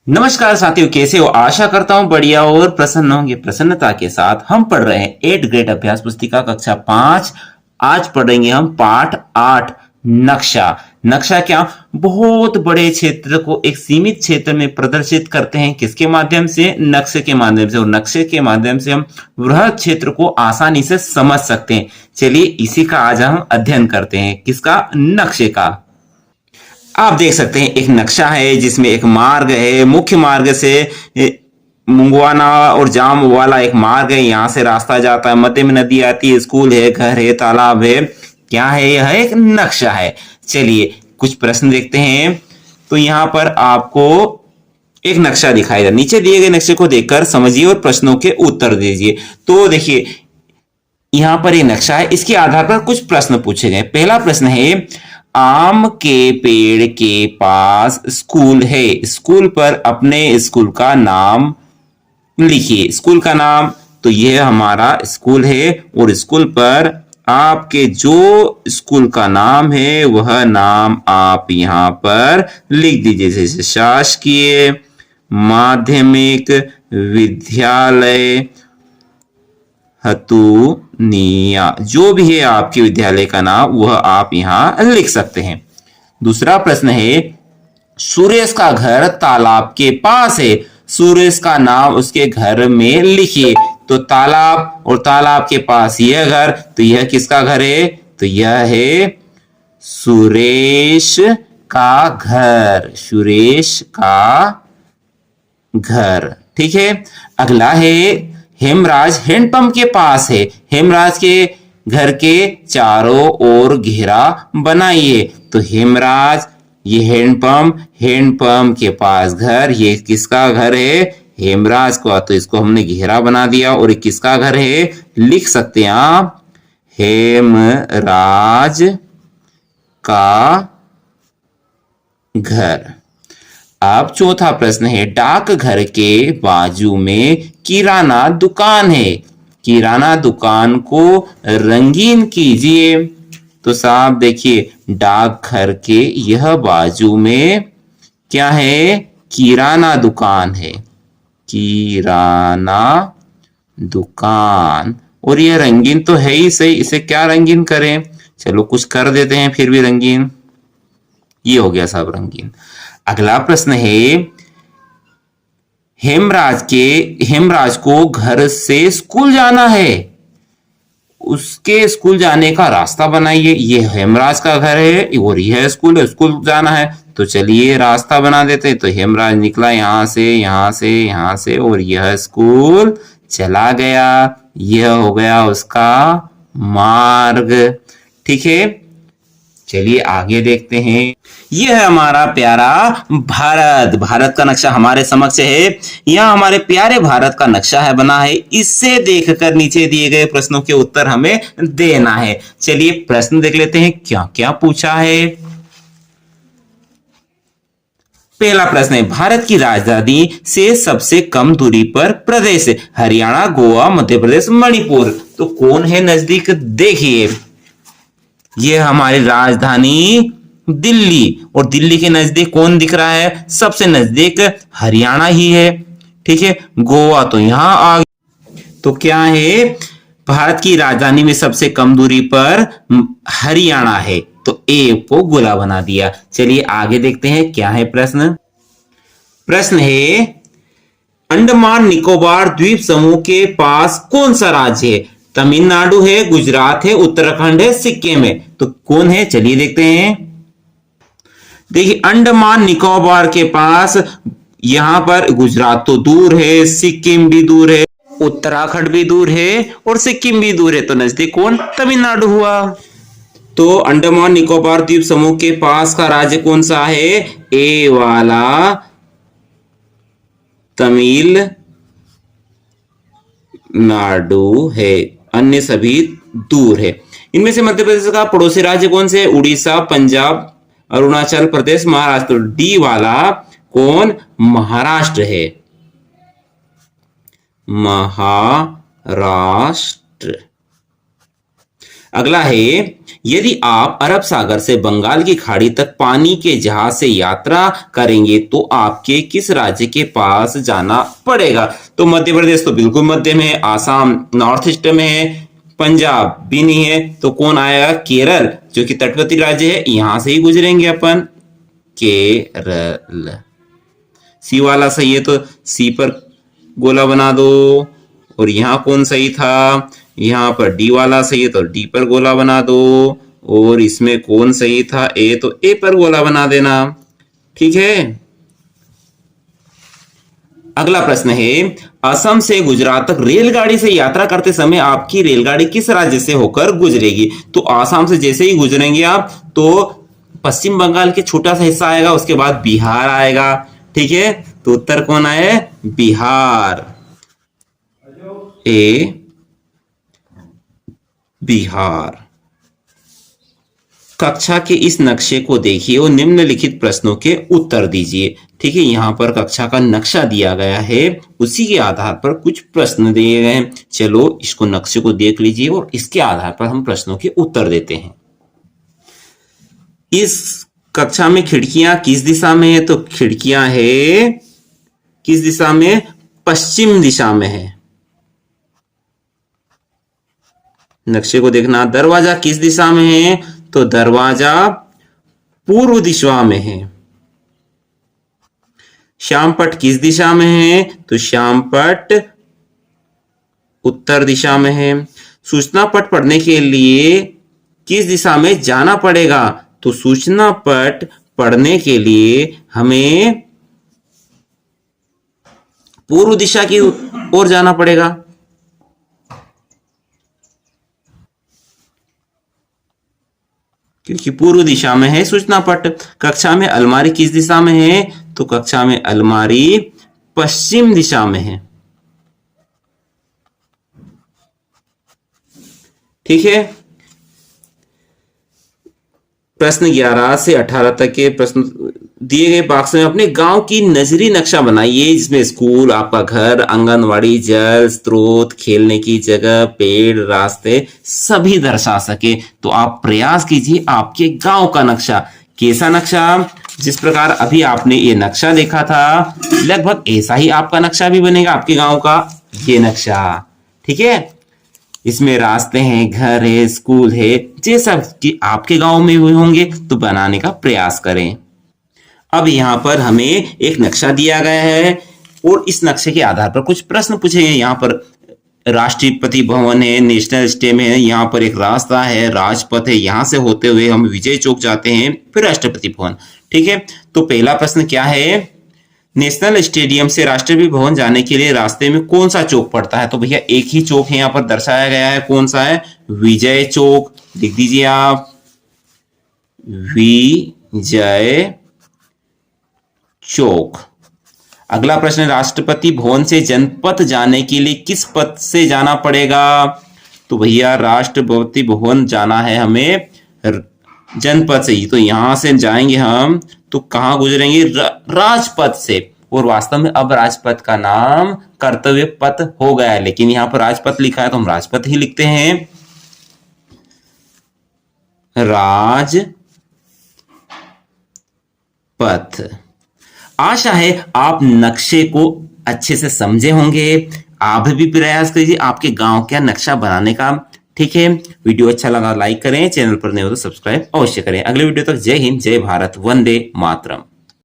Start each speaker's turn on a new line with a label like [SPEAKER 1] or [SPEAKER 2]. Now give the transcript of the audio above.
[SPEAKER 1] नमस्कार साथियों, कैसे हो? आशा करता हूं बढ़िया और प्रसन्न होंगे। प्रसन्नता के साथ हम पढ़ रहे हैं 8th ग्रेड अभ्यास पुस्तिका कक्षा 5। आज पढ़ेंगे हम पाठ 8 नक्शा। नक्शा क्या? बहुत बड़े क्षेत्र को एक सीमित क्षेत्र में प्रदर्शित करते हैं। किसके माध्यम से? नक्शे के माध्यम से। और नक्शे के माध्यम से हम वृहद क्षेत्र को आसानी से समझ सकते हैं। चलिए इसी का आज हम अध्ययन करते हैं। किसका? नक्शे का। आप देख सकते हैं एक नक्शा है जिसमें एक मार्ग है। मुख्य मार्ग से मुंगवाना और जाम वाला एक मार्ग है। यहाँ से रास्ता जाता है, मध्य में नदी आती है, स्कूल है, घर है, तालाब है। क्या है? यह एक नक्शा है। चलिए कुछ प्रश्न देखते हैं। तो यहाँ पर आपको एक नक्शा दिखाई दे। नीचे दिए गए नक्शे को देखकर समझिए और प्रश्नों के उत्तर दीजिए। तो देखिए यहाँ पर ये नक्शा है, इसके आधार पर कुछ प्रश्न पूछे गए। पहला प्रश्न है, आम के पेड़ के पास स्कूल है। स्कूल पर अपने स्कूल का नाम लिखिए। स्कूल का नाम, तो यह हमारा स्कूल है और स्कूल पर आपके जो स्कूल का नाम है वह नाम आप यहाँ पर लिख दीजिए। जैसे शासकीय माध्यमिक विद्यालय हतुनिया, जो भी है आपके विद्यालय का नाम वह आप यहां लिख सकते हैं। दूसरा प्रश्न है, सुरेश का घर तालाब के पास है। सुरेश का नाम उसके घर में लिखिए। तो तालाब और तालाब के पास यह घर, तो यह किसका घर है? तो यह है सुरेश का घर। सुरेश का घर, ठीक है। अगला है, हेमराज हैंडपंप के पास है। हेमराज के घर के चारों ओर घेरा बनाइए। तो हेमराज, ये हैंडपंप के पास घर, ये किसका घर है? हेमराज का। तो इसको हमने घेरा बना दिया। और ये किसका घर है? लिख सकते हैं आप, हेमराज का घर। अब चौथा प्रश्न है, डाकघर के बाजू में किराना दुकान है। किराना दुकान को रंगीन कीजिए। तो साहब देखिए, डाकघर के यह बाजू में क्या है? किराना दुकान है। किराना दुकान। और यह रंगीन तो है ही सही, इसे क्या रंगीन करें? चलो कुछ कर देते हैं फिर भी रंगीन। ये हो गया सब रंगीन। अगला प्रश्न है, हेमराज को घर से स्कूल जाना है। उसके स्कूल जाने का रास्ता बनाइए। ये हेमराज का घर है और यह स्कूल है, स्कूल जाना है। तो चलिए रास्ता बना देते। तो हेमराज निकला यहाँ से, यहाँ से, यहाँ से, और यह स्कूल चला गया। यह हो गया उसका मार्ग, ठीक है। चलिए आगे देखते हैं। यह है हमारा प्यारा भारत। भारत का नक्शा हमारे समक्ष है। यहाँ हमारे प्यारे भारत का नक्शा है, बना है। इससे देखकर नीचे दिए गए प्रश्नों के उत्तर हमें देना है। चलिए प्रश्न देख लेते हैं क्या क्या पूछा है। पहला प्रश्न है, भारत की राजधानी से सबसे कम दूरी पर प्रदेश? हरियाणा, गोवा, मध्य प्रदेश, मणिपुर। तो कौन है नजदीक? देखिए ये हमारी राजधानी दिल्ली, और दिल्ली के नजदीक कौन दिख रहा है? सबसे नजदीक हरियाणा ही है, ठीक है। गोवा तो यहां आ गया। तो क्या है? भारत की राजधानी में सबसे कम दूरी पर हरियाणा है। तो ए को गोला बना दिया। चलिए आगे देखते हैं क्या है प्रश्न। प्रश्न है, अंडमान निकोबार द्वीप समूह के पास कौन सा राज्य है? तमिलनाडु है, गुजरात है, उत्तराखंड है, सिक्किम है। तो कौन है? चलिए देखते हैं। देखिए अंडमान निकोबार के पास यहां पर गुजरात तो दूर है, सिक्किम भी दूर है, उत्तराखंड भी दूर है और सिक्किम भी दूर है। तो नजदीक कौन? तमिलनाडु हुआ। तो अंडमान निकोबार द्वीप समूह के पास का राज्य कौन सा है? ए वाला तमिलनाडु है, अन्य सभी दूर है। इनमें से मध्य प्रदेश का पड़ोसी राज्य कौन से? उड़ीसा, पंजाब, अरुणाचल प्रदेश, महाराष्ट्र। डी वाला कौन? महाराष्ट्र है, महाराष्ट्र। अगला है, यदि आप अरब सागर से बंगाल की खाड़ी तक पानी के जहाज से यात्रा करेंगे तो आपके किस राज्य के पास जाना पड़ेगा? तो मध्य प्रदेश तो बिल्कुल मध्य में है, आसाम नॉर्थ ईस्ट में है, पंजाब भी नहीं है, तो कौन आएगा? केरल, जो कि तटवर्ती राज्य है, यहां से ही गुजरेंगे अपन, केरल। सी वाला सही है तो सी पर गोला बना दो। और यहां कौन सही था? यहां पर डी वाला सही है तो डी पर गोला बना दो। और इसमें कौन सही था? ए, तो ए पर गोला बना देना। ठीक है। अगला प्रश्न है, असम से गुजरात तक रेलगाड़ी से यात्रा करते समय आपकी रेलगाड़ी किस राज्य से होकर गुजरेगी? तो आसाम से जैसे ही गुजरेंगे आप तो पश्चिम बंगाल के छोटा सा हिस्सा आएगा, उसके बाद बिहार आएगा। ठीक है, तो उत्तर कौन आए? बिहार। ए, बिहार। कक्षा के इस नक्शे को देखिए और निम्नलिखित प्रश्नों के उत्तर दीजिए। ठीक है, यहाँ पर कक्षा का नक्शा दिया गया है, उसी के आधार पर कुछ प्रश्न दिए गए हैं। चलो इसको नक्शे को देख लीजिए और इसके आधार पर हम प्रश्नों के उत्तर देते हैं। इस कक्षा में खिड़कियां किस दिशा में है? तो खिड़कियां है किस दिशा में? पश्चिम दिशा में है। नक्शे को देखना। दरवाजा किस दिशा में है? तो दरवाजा पूर्व दिशा में है। श्यामपट किस दिशा में है? तो श्यामपट उत्तर दिशा में है। सूचना पट पढ़ने के लिए किस दिशा में जाना पड़ेगा? तो सूचना पट पढ़ने के लिए हमें पूर्व दिशा की ओर जाना पड़ेगा। क्योंकि पूर्व दिशा में है सूचना पट। कक्षा में अलमारी किस दिशा में है? तो कक्षा में अलमारी पश्चिम दिशा में है। ठीक है। प्रश्न 11 से 18 तक के प्रश्न दिए गए बॉक्स में अपने गांव की नजरी नक्शा बनाइए, जिसमें स्कूल, आपका घर, आंगनवाड़ी, जल स्रोत, खेलने की जगह, पेड़, रास्ते सभी दर्शा सके। तो आप प्रयास कीजिए आपके गांव का नक्शा। कैसा नक्शा? जिस प्रकार अभी आपने ये नक्शा देखा था, लगभग ऐसा ही आपका नक्शा भी बनेगा, आपके गांव का ये नक्शा। ठीक है, इसमें रास्ते हैं, घर है, स्कूल है, ये सब कि आपके गांव में हुए होंगे, तो बनाने का प्रयास करें। अब यहाँ पर हमें एक नक्शा दिया गया है और इस नक्शे के आधार पर कुछ प्रश्न पूछे गए। यहाँ पर राष्ट्रपति भवन है, नेशनल स्टेडियम है, यहाँ पर एक रास्ता है, राजपथ है, यहाँ से होते हुए हम विजय चौक जाते हैं, फिर राष्ट्रपति भवन। ठीक है, तो पहला प्रश्न क्या है? नेशनल स्टेडियम से राष्ट्रपति भवन जाने के लिए रास्ते में कौन सा चौक पड़ता है? तो भैया एक ही चौक है यहाँ पर दर्शाया गया है। कौन सा है? विजय चौक। लिख दीजिए आप, विजय चौक। अगला प्रश्न, राष्ट्रपति भवन से जनपथ जाने के लिए किस पथ से जाना पड़ेगा? तो भैया राष्ट्रपति भवन जाना है हमें जनपथ से ही, तो यहां से जाएंगे हम तो कहां गुजरेंगे? राजपथ से। और वास्तव में अब राजपथ का नाम कर्तव्य पथ हो गया है, लेकिन यहां पर राजपथ लिखा है तो हम राजपथ ही लिखते हैं। राजपथ। आशा है आप नक्शे को अच्छे से समझे होंगे। आप भी प्रयास कीजिए आपके गांव का नक्शा बनाने का। ठीक है, वीडियो अच्छा लगा लाइक करें, चैनल पर नए हो तो सब्सक्राइब अवश्य करें। अगले वीडियो तक जय हिंद, जय भारत, वंदे मातरम।